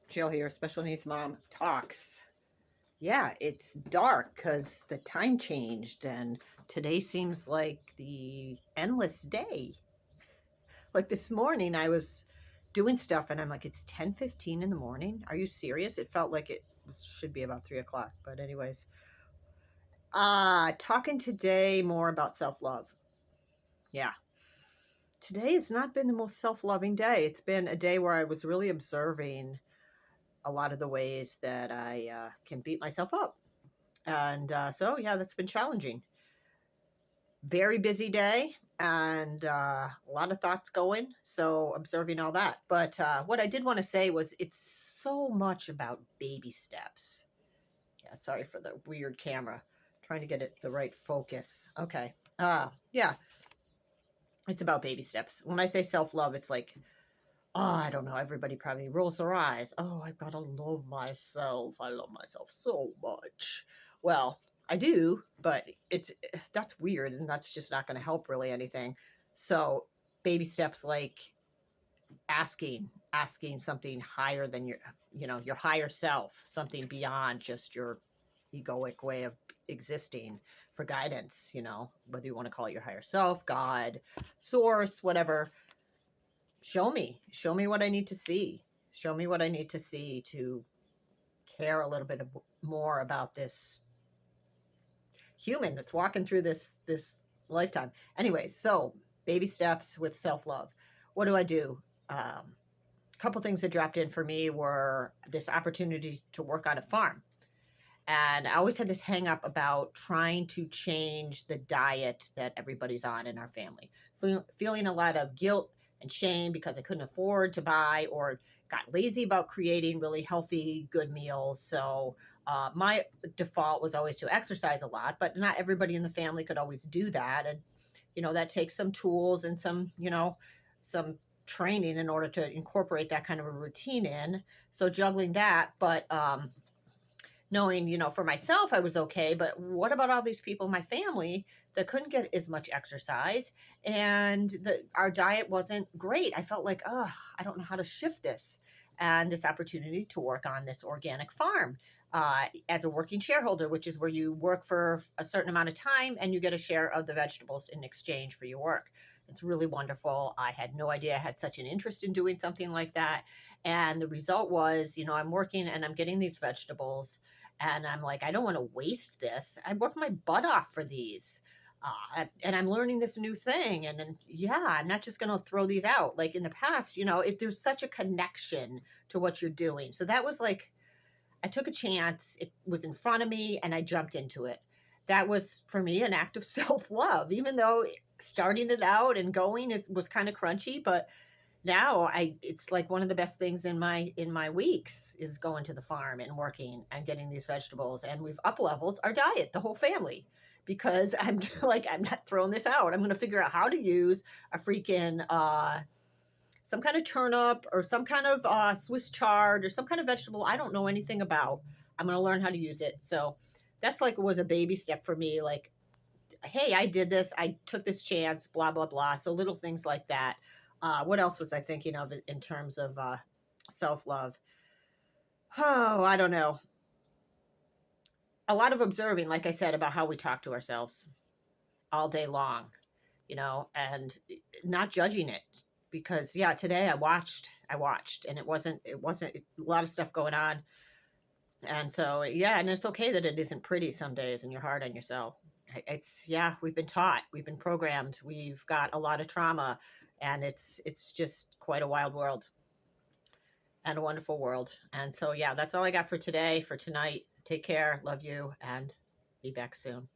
Jill here, Special Needs Mom Talks. Yeah, it's dark because the time changed and today seems like the endless day. Like this morning I was doing stuff and I'm like, it's 10:15 in the morning. Are you serious? It felt like it should be about 3 o'clock. But anyways, talking today more about self-love. Yeah. Today has not been the most self-loving day. It's been a day where I was really observing a lot of the ways that I can beat myself up. And so, yeah, that's been challenging. Very busy day and a lot of thoughts going. So, observing all that. But what I did want to say was it's so much about baby steps. Yeah, sorry for the weird camera. Trying to get it the right focus. Okay. Yeah, it's about baby steps. When I say self love, it's like, oh, I don't know. Everybody probably rolls their eyes. Oh, I've got to love myself. I love myself so much. Well, I do, but that's weird and that's just not going to help really anything. So, baby steps like asking something higher than your higher self, something beyond just your egoic way of existing for guidance, whether you want to call it your higher self, God, source, whatever. Show me what I need to see. Show me what I need to see to care a little bit more about this human that's walking through this lifetime. Anyways, so baby steps with self-love. What do I do? A couple things that dropped in for me were this opportunity to work on a farm. And I always had this hang up about trying to change the diet that everybody's on in our family. Feeling a lot of guilt and shame because I couldn't afford to buy or got lazy about creating really healthy, good meals. So my default was always to exercise a lot, but not everybody in the family could always do that. And, that takes some tools and some training in order to incorporate that kind of a routine in. So juggling that, but knowing, for myself, I was okay. But what about all these people in my family that couldn't get as much exercise and our diet wasn't great? I felt like, oh, I don't know how to shift this. And this opportunity to work on this organic farm as a working shareholder, which is where you work for a certain amount of time and you get a share of the vegetables in exchange for your work. It's really wonderful. I had no idea I had such an interest in doing something like that. And the result was, I'm working and I'm getting these vegetables and I'm like, I don't want to waste this. I worked my butt off for these. And I'm learning this new thing. And then, yeah, I'm not just going to throw these out. Like in the past, there's such a connection to what you're doing. So that was like, I took a chance. It was in front of me and I jumped into it. That was for me an act of self-love, even though starting it out and going was kind of crunchy, but now it's like one of the best things in my weeks is going to the farm and working and getting these vegetables. And we've up leveled our diet, the whole family, because I'm like, I'm not throwing this out. I'm going to figure out how to use a freaking some kind of turnip or some kind of Swiss chard or some kind of vegetable I don't know anything about. I'm going to learn how to use it. So that's like was a baby step for me. Like, hey, I did this. I took this chance, blah, blah, blah. So little things like that. What else was I thinking of in terms of self-love? Oh, I don't know. A lot of observing, like I said, about how we talk to ourselves all day long, and not judging it. Because, yeah, today I watched, and it wasn't a lot of stuff going on. And so, yeah, and it's okay that it isn't pretty some days and you're hard on yourself. Yeah, we've been taught, we've been programmed, we've got a lot of trauma, and it's just quite a wild world and a wonderful world. And so, yeah, that's all I got for today, for tonight. Take care, love you, and be back soon.